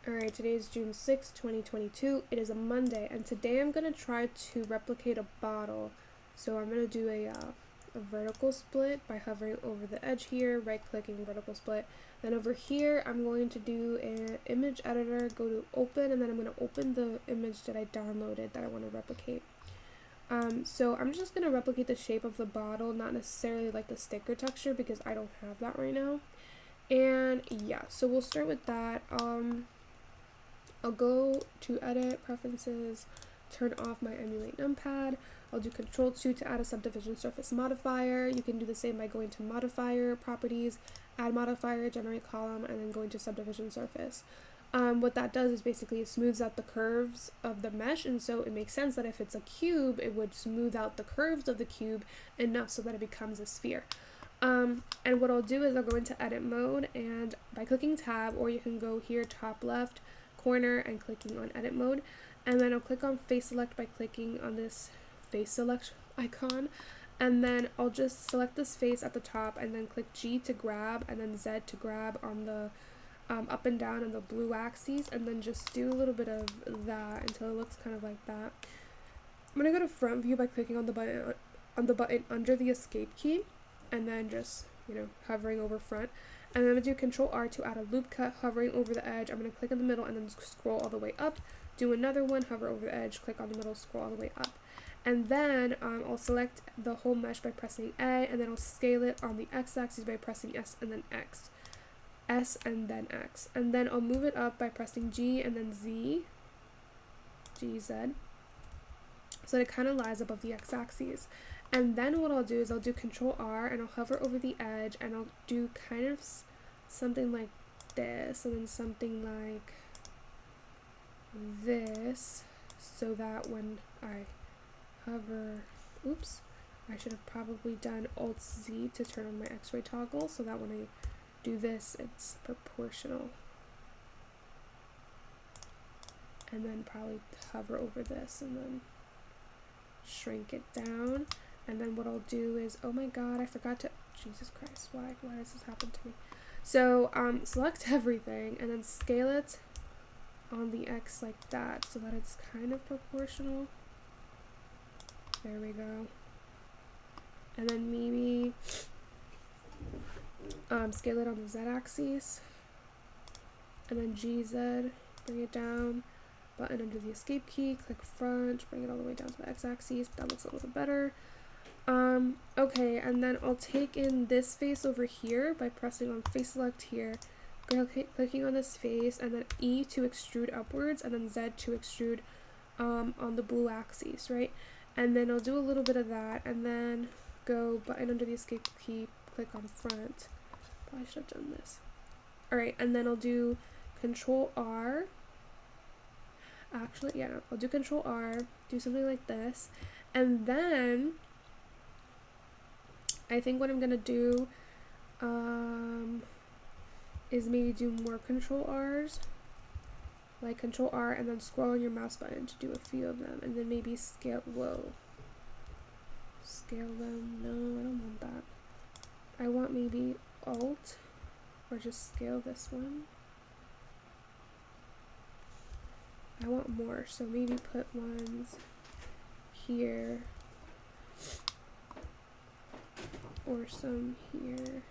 Alright, today is June 6th, 2022. It is a Monday, and today I'm going to try to replicate a bottle. So I'm going to do a vertical split by hovering over the edge here, right-clicking vertical split. Then over here, I'm going to do an image editor, go to open, and then I'm going to open the image that I downloaded that I want to replicate. So I'm just going to replicate the shape of the bottle, not necessarily like the sticker texture because I don't have that right now. And yeah, so we'll start with that. I'll go to edit, preferences, turn off my emulate numpad. I'll do Control-2 to add a subdivision surface modifier. You can do the same by going to modifier, properties, add modifier, generate column, and then going to subdivision surface. What that does is basically it smooths out the curves of the mesh, and so it makes sense that if it's a cube, it would smooth out the curves of the cube enough so that it becomes a sphere. And what I'll do is I'll go into edit mode, and by clicking tab, or you can go here top left corner and clicking on edit mode, and then I'll click on face select by clicking on this face select icon, and then I'll just select this face at the top and then click G to grab and then Z to grab on the up and down on the blue axes, and then just do a little bit of that until it looks kind of like that. I'm gonna go to front view by clicking on the button under the escape key, and then just hovering over front. And then I'm going to do Control R to add a loop cut, hovering over the edge. I'm going to click in the middle and then scroll all the way up. Do another one, hover over the edge, click on the middle, scroll all the way up. And then I'll select the whole mesh by pressing A, and then I'll scale it on the x-axis by pressing S and then X. S and then X. And then I'll move it up by pressing G and then Z, G, Z, so that it kind of lies above the x-axis. And then what I'll do is I'll do Control R and I'll hover over the edge and I'll do kind of something like this and then something like this, so that when I hover, oops, I should have probably done Alt Z to turn on my X-ray toggle so that when I do this it's proportional. And then probably hover over this and then shrink it down. And then what I'll do is, oh my god, I forgot to, Jesus Christ, why does this happen to me? So select everything and then scale it on the X like that so that it's kind of proportional. There we go. And then maybe scale it on the Z axis, and then GZ, bring it down, button under the escape key, click front, bring it all the way down to the X axis. That looks a little bit better. Okay, and then I'll take in this face over here by pressing on face select here, clicking on this face, and then E to extrude upwards, and then Z to extrude on the blue axis, right? And then I'll do a little bit of that, and then go button under the escape key, click on front. Probably should have done this. Alright, and then I'll do Control R. Actually, yeah, no, I'll do Control R, do something like this, and then I think what I'm gonna do is maybe do more Control R's, like Control R and then scroll on your mouse button to do a few of them, and then maybe scale, scale them, no, I don't want that. I want maybe Alt, or just scale this one. I want more, so maybe put ones here, or some here,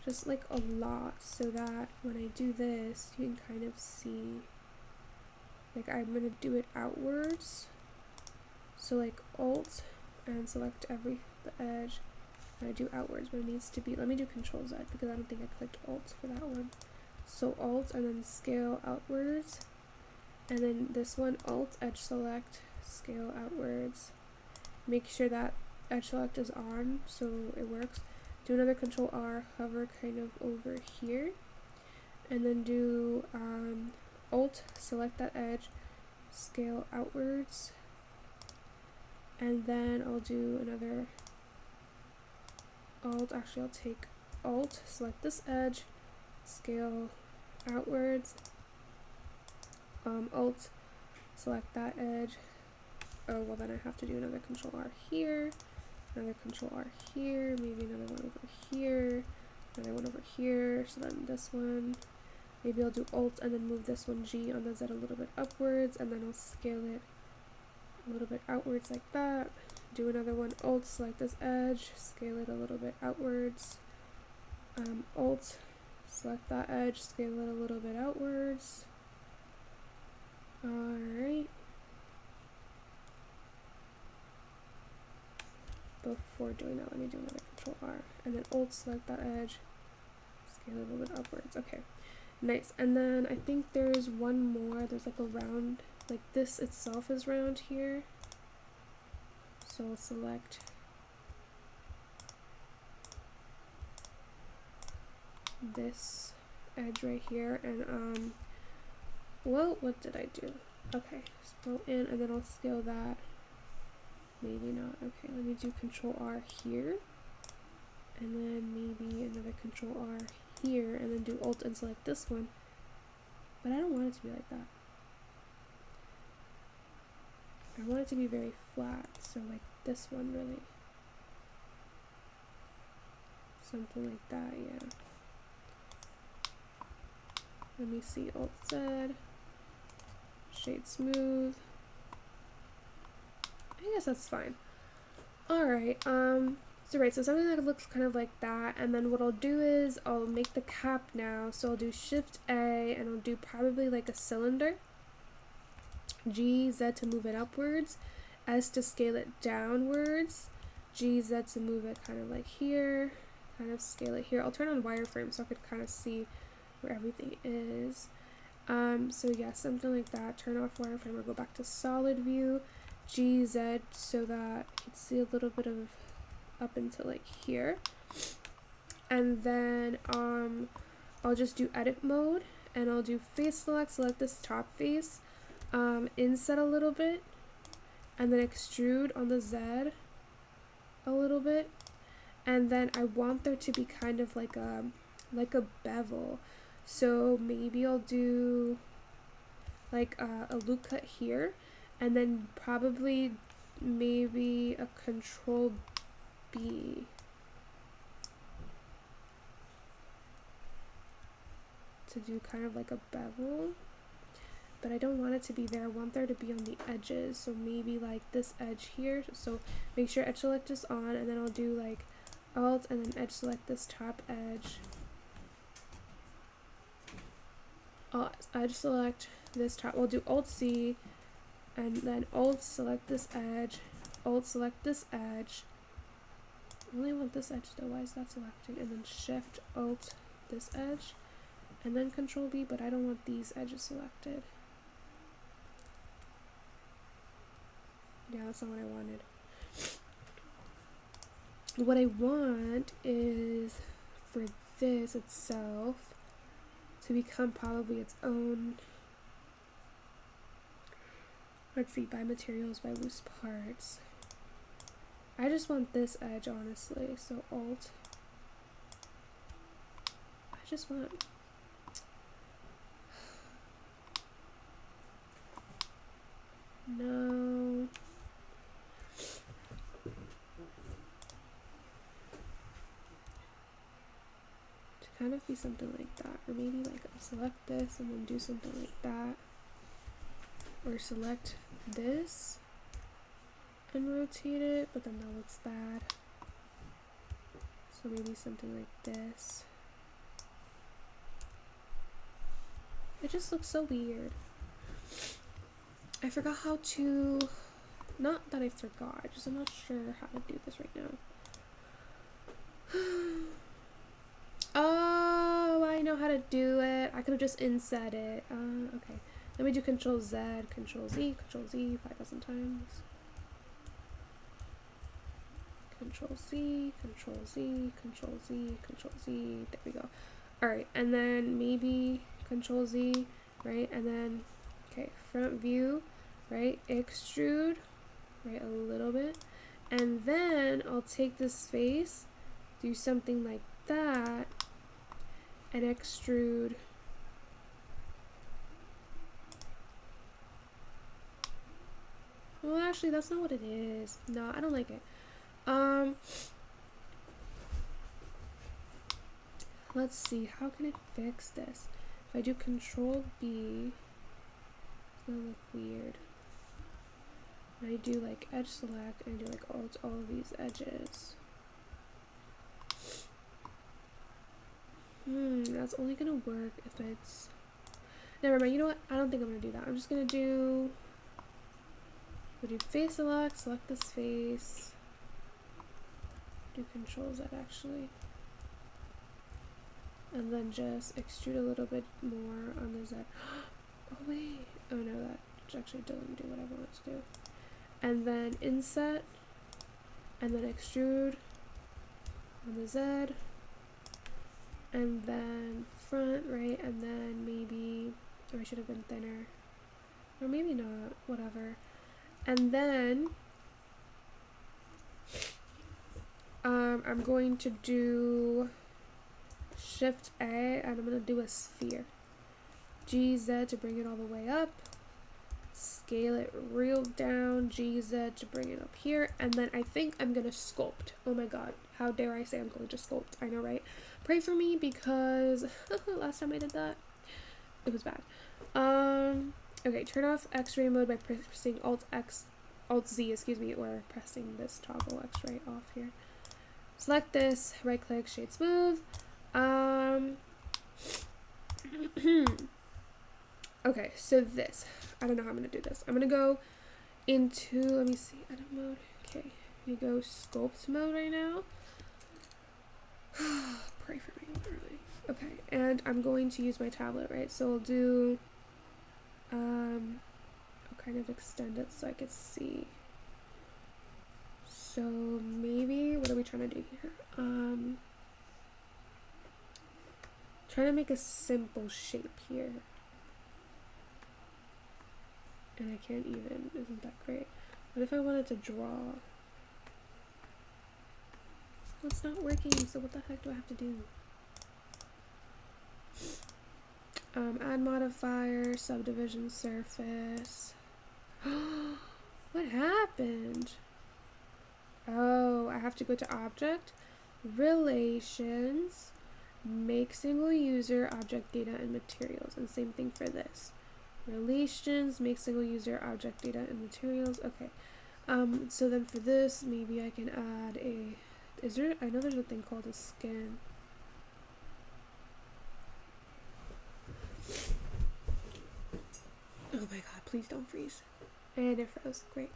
just like a lot, so that when I do this you can kind of see, like I'm gonna do it outwards, so like Alt and select the edge, and I do outwards, but it needs to be, let me do Control Z because I don't think I clicked Alt for that one. So Alt and then scale outwards, and then this one Alt edge select, scale outwards. Make sure that edge select is on so it works. Do another Control R, hover kind of over here, and then do Alt, select that edge, scale outwards, and then I'll do another Alt, actually I'll take Alt, select this edge, scale outwards, Alt, select that edge. Oh, well then I have to do another Control R here, another Control R here, maybe another one over here, and I went over here, so then this one, maybe I'll do Alt and then move this one G on the Z a little bit upwards, and then I'll scale it a little bit outwards like that. Do another one, Alt, select this edge, scale it a little bit outwards, Alt, select that edge, scale it a little bit outwards. Alright. Before doing that, let me do another Control R, and then Alt, select that edge, scale it a little bit upwards. Okay, nice. And then I think there's one more. There's like a round, like this itself is round here. So I'll select this edge right here, and well, what did I do? Okay, scroll in, and then I'll scale that. Maybe not. Okay, let me do Control R here, and then maybe another Control R here, and then do Alt and select this one. But I don't want it to be like that. I want it to be very flat, so like this one really. Something like that, yeah. Let me see, Alt Z, shade smooth. I guess that's fine. Alright, so something that looks kind of like that, and then what I'll do is I'll make the cap now, so I'll do Shift A, and I'll do probably like a cylinder. G, Z to move it upwards, S to scale it downwards, G, Z to move it kind of like here, kind of scale it here. I'll turn on wireframe so I could kind of see where everything is. So yeah, something like that. Turn off wireframe or go back to solid view, G, Z, so that you can see a little bit of up into like here. And then I'll just do edit mode, and I'll do face select this top face, inset a little bit, and then extrude on the Z a little bit, and then I want there to be kind of like a bevel, so maybe I'll do like a loop cut here, and then probably maybe a Control B to do kind of like a bevel, but I don't want it to be there. I want there to be on the edges, so maybe like this edge here. So make sure edge select is on, and then I'll do like Alt and then edge select this top edge. I'll edge select this top. We'll do Alt C, and then Alt select this edge, Alt select this edge. I only want this edge though, why is that selecting? And then Shift Alt this edge, and then Control B, but I don't want these edges selected. Yeah, that's not what I wanted. What I want is for this itself to become probably its own, let's see, by materials, by loose parts. I just want this edge, honestly, so Alt. I just want, no. To kind of be something like that, or maybe like select this and then do something like that, or select this and rotate it, but then that looks bad. So maybe something like this. It just looks so weird. I forgot how to, not that I forgot, I'm not sure how to do this right now. Oh, I know how to do it. I could have just inset it. Okay. Let me do Control Z, Control Z, Control Z 5,000 times. Control Z, Control Z, Control Z, Control Z. There we go. Alright, and then maybe Control Z, right? And then, okay, front view, right? Extrude, right? A little bit. And then I'll take this face, do something like that, and extrude. Well, actually, that's not what it is. No, I don't like it. Let's see, how can I fix this? If I do Control B, it's gonna look weird. And I do like edge select and I do like alt all of these edges. That's only gonna work if it's... Never mind, you know what? I don't think I'm gonna do that. I'm just gonna do... We'll do face select this face. Do Control Z actually. And then just extrude a little bit more on the Z. Oh wait. Oh no, that actually doesn't do what I want it to do. And then inset. And then extrude on the Z. And then front, right? And then maybe, oh, I should have been thinner. Or maybe not, whatever. And then I'm going to do Shift A and I'm going to do a sphere. GZ to bring it all the way up. Scale it real down. GZ to bring it up here. And then I think I'm going to sculpt. Oh my god. How dare I say I'm going to sculpt. I know, right? Pray for me because last time I did that, it was bad. Okay, turn off X-ray mode by pressing Alt-Z, excuse me, or pressing this toggle X-ray off here. Select this, right click, shade smooth. Okay, so this, I don't know how I'm gonna do this. I'm gonna go into, let me see, edit mode. Okay, we go sculpt mode right now. Pray for me, literally. Okay, and I'm going to use my tablet, right? So I'll do, I'll kind of extend it so I can see. So maybe, what are we trying to do here? Trying to make a simple shape here. And I can't even, isn't that great? What if I wanted to draw? Well, it's not working, so what the heck do I have to do? Add modifier, subdivision surface. What happened? Oh, I have to go to object, relations, make single user, object data, and materials. And same thing for this. Relations, make single user, object data, and materials. Okay. So then for this, maybe I can add a... Is there... I know there's a thing called a skin. Oh my god, please don't freeze. And it froze. Great.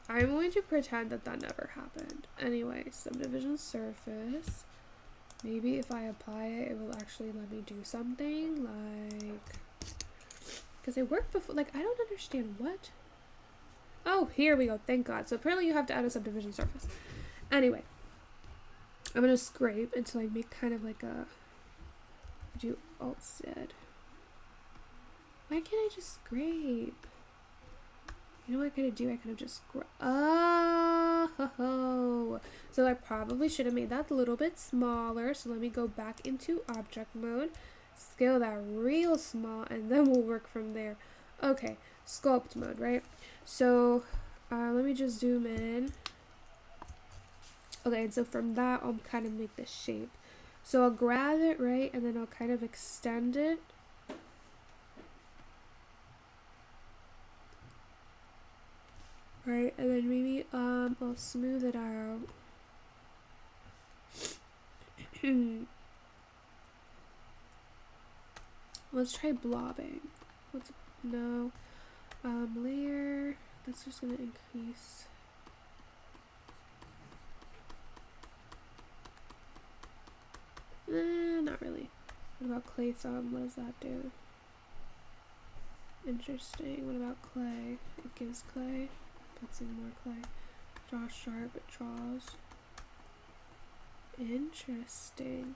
I'm going to pretend that that never happened. Anyway, subdivision surface. Maybe if I apply it, it will actually let me do something. Like... Because it worked before. Like, I don't understand what. Oh, here we go. Thank God. So apparently you have to add a subdivision surface. Anyway. I'm going to scrape until I make kind of like a... Do Alt-Z. Why can't I just scrape? You know what I could have do? I could have just oh, so I probably should have made that a little bit smaller. So let me go back into object mode, scale that real small, and then we'll work from there. Okay, sculpt mode, right? So let me just zoom in. Okay, and so from that, I'll kind of make the shape. So I'll grab it, right, and then I'll kind of extend it. Right, and then maybe I'll smooth it out. Let's try blobbing. No. Layer. That's just gonna increase. Not really. What about clay thumb? What does that do? Interesting. What about clay? It gives clay. Puts in more clay. Draw sharp, it draws. Interesting.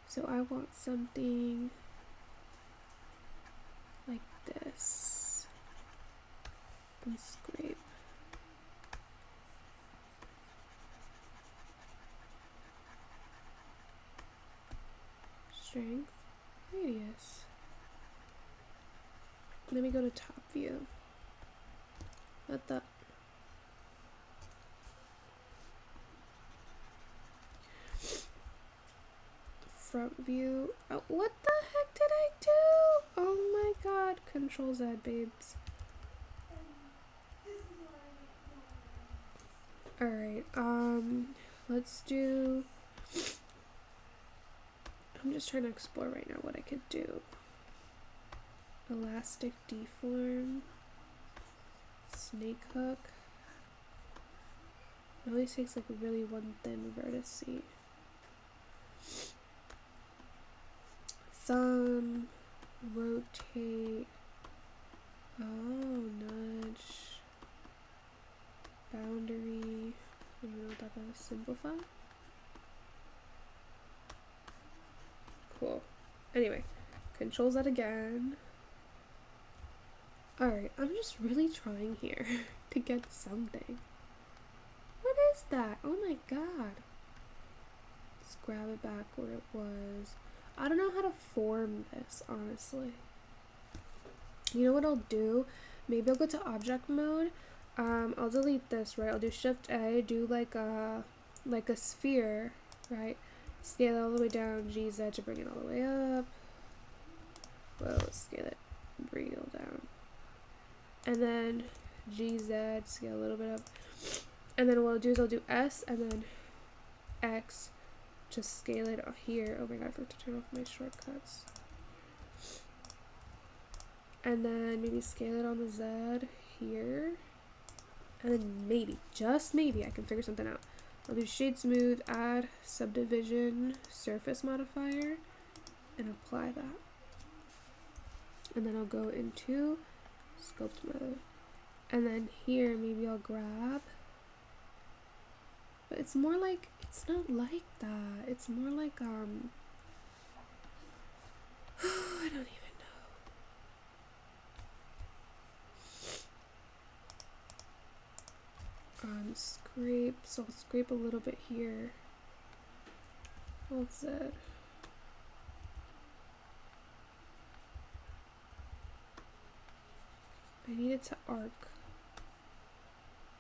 So I want something like this. And scrape. Strength, radius. let me go to top view. What the? Front view. Oh, what the heck did I do? Oh my god. Control Z, babes. Alright, let's do... I'm just trying to explore right now what I could do. Elastic deform. Snake hook. It only takes like really one thin vertex. Thumb. Rotate. Oh, nudge. Boundary. I don't know what that is. Simplify. Cool. Anyway, control Z again. Alright, I'm just really trying here to get something. What is that? Oh my god. Let's grab it back where it was. I don't know how to form this, honestly. You know what I'll do? Maybe I'll go to object mode. I'll delete this, right? I'll do Shift A, do like a sphere, right? Scale it all the way down, GZ to bring it all the way up. Whoa, scale it real down. And then GZ, scale a little bit up. And then what I'll do is I'll do S and then X to scale it here. Oh my god, I forgot to turn off my shortcuts. And then maybe scale it on the Z here. And then maybe, just maybe, I can figure something out. I'll do shade smooth, add subdivision surface modifier, and apply that. And then I'll go into sculpt mode. And then here, maybe I'll grab, but it's more like, it's not like that. It's more like, I don't even know. Scrape, so I'll scrape a little bit here. Hold Z. I need it to arc.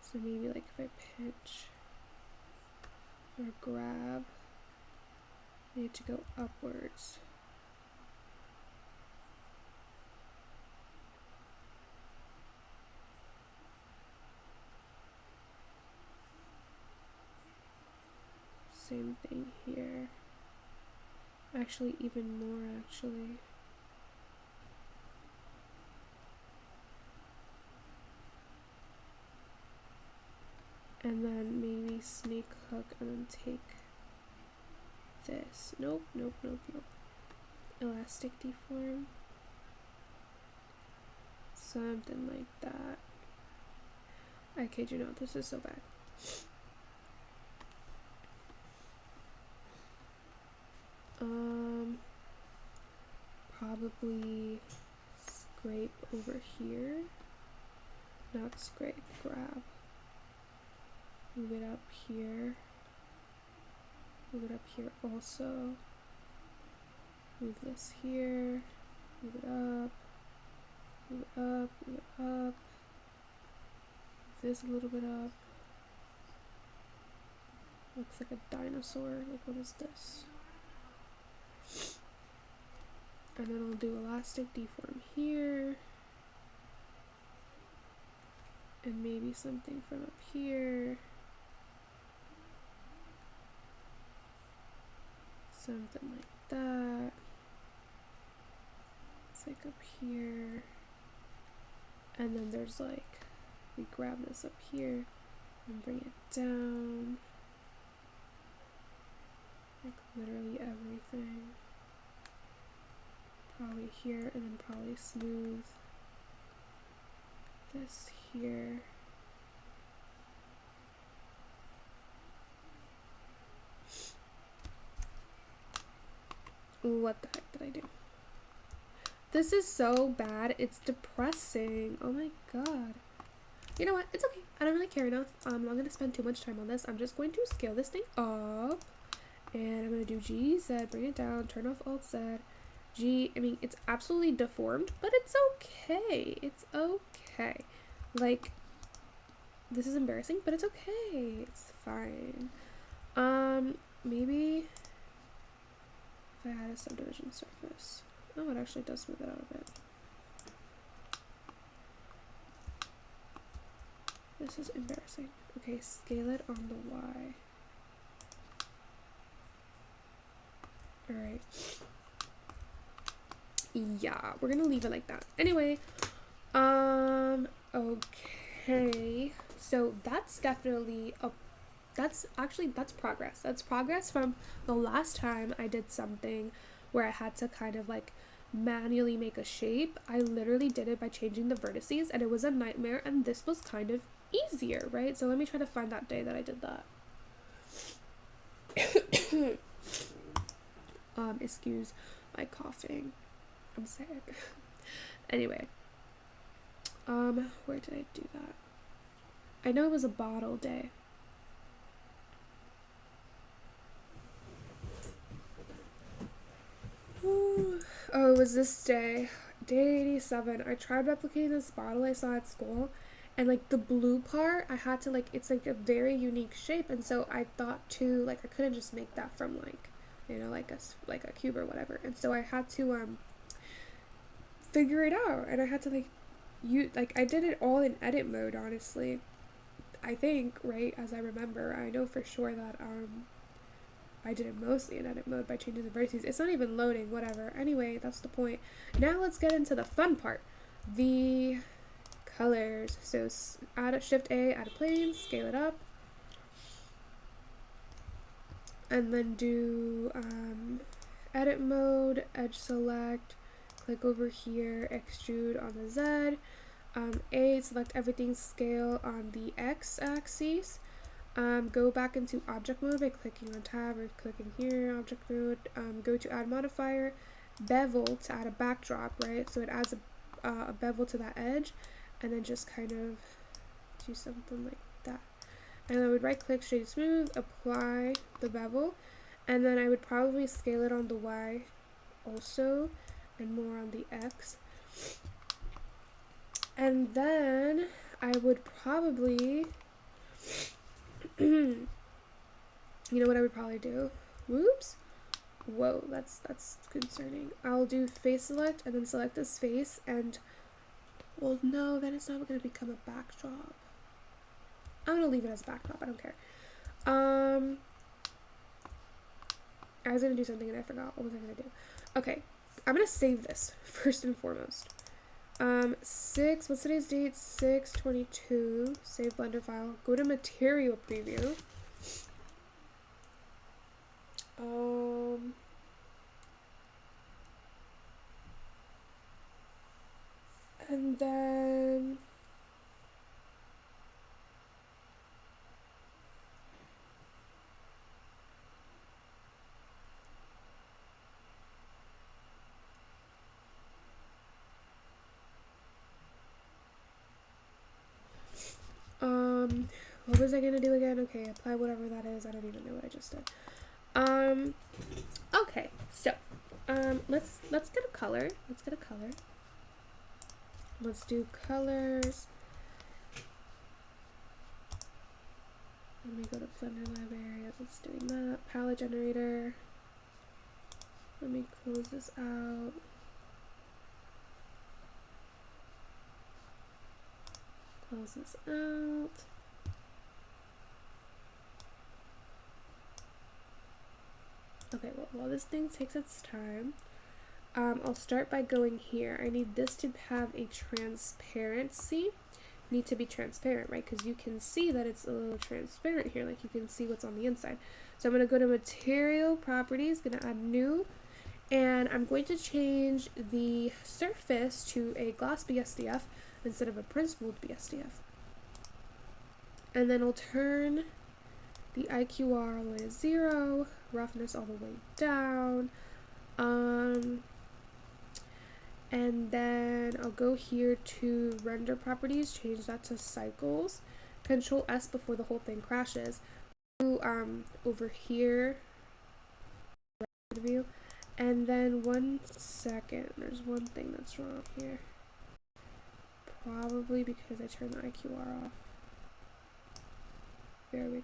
So maybe like if I pinch or grab, I need to go upwards. Same thing here. Actually, even more actually. And then maybe snake hook and then take this. Nope, nope, nope, nope. Elastic deform. Something like that. I kid you not, this is so bad. Probably scrape over here. Not scrape, grab. Move it up here. Move it up here also. Move this here. Move it up. Move it up. Move it up. Move this a little bit up. Looks like a dinosaur. Like, what is this? And then I'll do elastic deform here. And maybe something from up here. Something like that. It's like up here. And then there's like, we grab this up here and bring it down. Like literally everything. Probably here and then probably smooth this here. What the heck did I do? This is so bad. It's depressing. Oh my god. You know what? It's okay. I don't really care enough. I'm not going to spend too much time on this. I'm just going to scale this thing up. And I'm going to do G, Z, bring it down, turn off Alt Z. G, I mean, it's absolutely deformed, but it's okay. It's okay. Like, this is embarrassing, but it's okay. It's fine. Maybe if I had a subdivision surface. Oh, it actually does smooth it out a bit. This is embarrassing. Okay, scale it on the Y. Alright. Yeah, we're gonna leave it like that. Anyway, okay. So that's definitely that's progress. That's progress from the last time I did something where I had to kind of like manually make a shape. I literally did it by changing the vertices and it was a nightmare, and this was kind of easier, right? So let me try to find that day that I did that. Excuse my coughing. I'm sick. Anyway, where did I do that? I know it was a bottle day. Ooh. Oh, it was this day. Day 87. I tried replicating this bottle I saw at school, and like the blue part, I had to like, it's like a very unique shape, and so I thought too, like I couldn't just make that from like, you know, like a cube or whatever, and so I had to figure it out, and I had to like I did it all in edit mode, honestly. I think, right, as I remember, I know for sure that I did it mostly in edit mode by changing the vertices. It's not even loading, whatever. Anyway, that's the point. Now let's get into the fun part. The colors. So add a Shift A, add a plane, scale it up. And then do edit mode, edge select, click over here, extrude on the Z. A, select everything, scale on the X axis. Go back into object mode by clicking on tab or clicking here, object mode. Go to add modifier, bevel to add a backdrop, right? So it adds a bevel to that edge, and then just kind of do something like that. And I would right click, shade smooth, apply the bevel, and then I would probably scale it on the Y also, and more on the X. And then I would probably you know what I would probably do? Whoops. Whoa, that's concerning. I'll do face select and then select this face, and well, no, then it's not going to become a backdrop. I'm going to leave it as a backdrop. I don't care. I was going to do something and I forgot. What was I going to do? Okay, I'm going to save this first and foremost. What's today's date? 6/22. Save Blender file. Go to material preview. And then what was I gonna do again? Okay, apply whatever that is. I don't even know what I just did. Okay, so let's get a color. Let's get a color. Let's do colors. Let me go to Blender library as it's doing that. Palette generator. Let me close this out. Close this out. Okay, well, while this thing takes its time, I'll start by going here. I need this to have a transparency. Need to be transparent, right? Because you can see that it's a little transparent here, like you can see what's on the inside. So I'm going to go to material properties, going to add new, and I'm going to change the surface to a gloss BSDF instead of a principled BSDF. And then I'll turn the IQR all the way to 0, roughness all the way down, and then I'll go here to render properties, change that to cycles, Control S before the whole thing crashes, over here, view, And then 1 second, there's one thing that's wrong here. Probably because I turned the IQR off. There we go.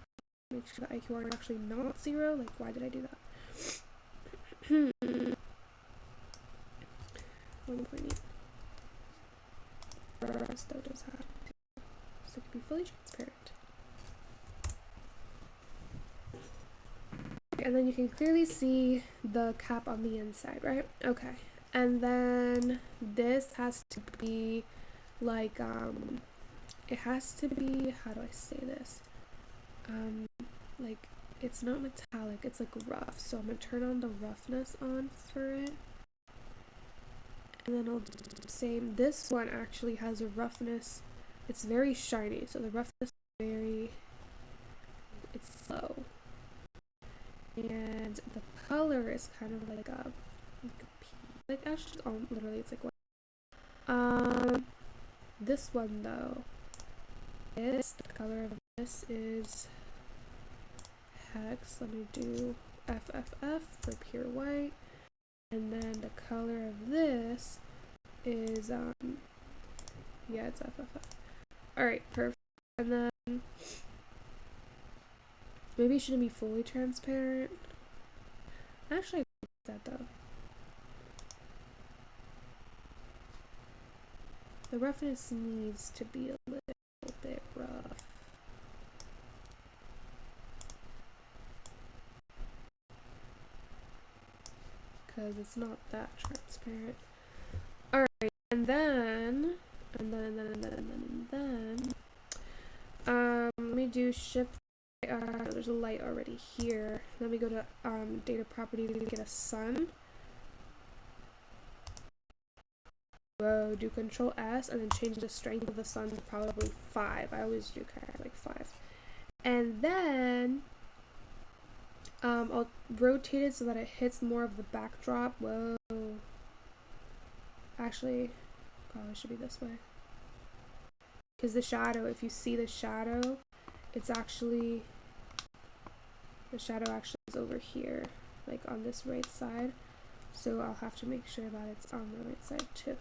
Make sure the IQR is actually not 0. Like, why did I do that? 1.8. Rest though does have to, so it can be fully transparent. And then you can clearly see the cap on the inside, right? Okay. And then this has to be like it has to be, how do I say this? Like, it's not metallic, it's like rough. So I'm gonna turn on the roughness on for it. And then I'll do the same. This one actually has a roughness. It's very shiny, so the roughness is it's low. And the color is kind of like a like actually, literally it's like what? This one though, the color of this is hex. Let me do FFF for pure white. And then the color of this is yeah, it's FFF. Alright, perfect. And then maybe it shouldn't be fully transparent. Actually, I like that though. The roughness needs to be a little bit rough. Because it's not that transparent. Alright, and then let me do shift. There's a light already here. Let me go to data properties to get a sun. Whoa, do Control S and then change the strength of the sun to probably 5. I always do kind of like 5. And then I'll rotate it so that it hits more of the backdrop. Whoa. Actually, probably should be this way. Because the shadow, if you see the shadow, it's actually, the shadow actually is over here, like on this right side. So I'll have to make sure that it's on the right side too.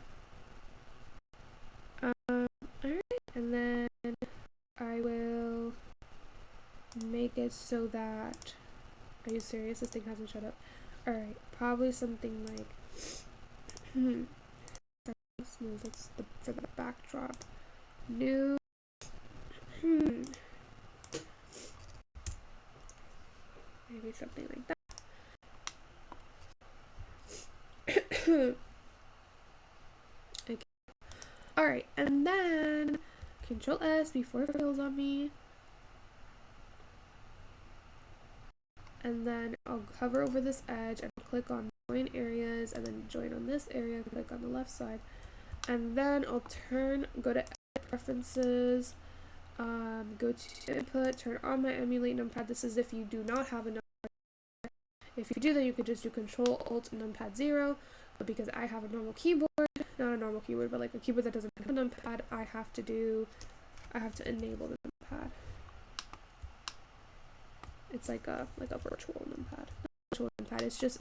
Alright, and then I will make it so that, are you serious? This thing hasn't shut up. Alright, probably something like, smooth, that's for the backdrop. New, maybe something like that. Okay. Alright, and then Control S before it fills on me. And then I'll hover over this edge and click on join areas, and then join on this area, click on the left side. And then I'll go to edit preferences, go to input, turn on my emulate numpad. This is if you do not have a numpad. If you do, then you could just do Control Alt numpad 0. But because I have a normal keyboard, not a normal keyboard, but like a keyboard that doesn't have a numpad, I have to enable the numpad. It's like a virtual numpad. It's just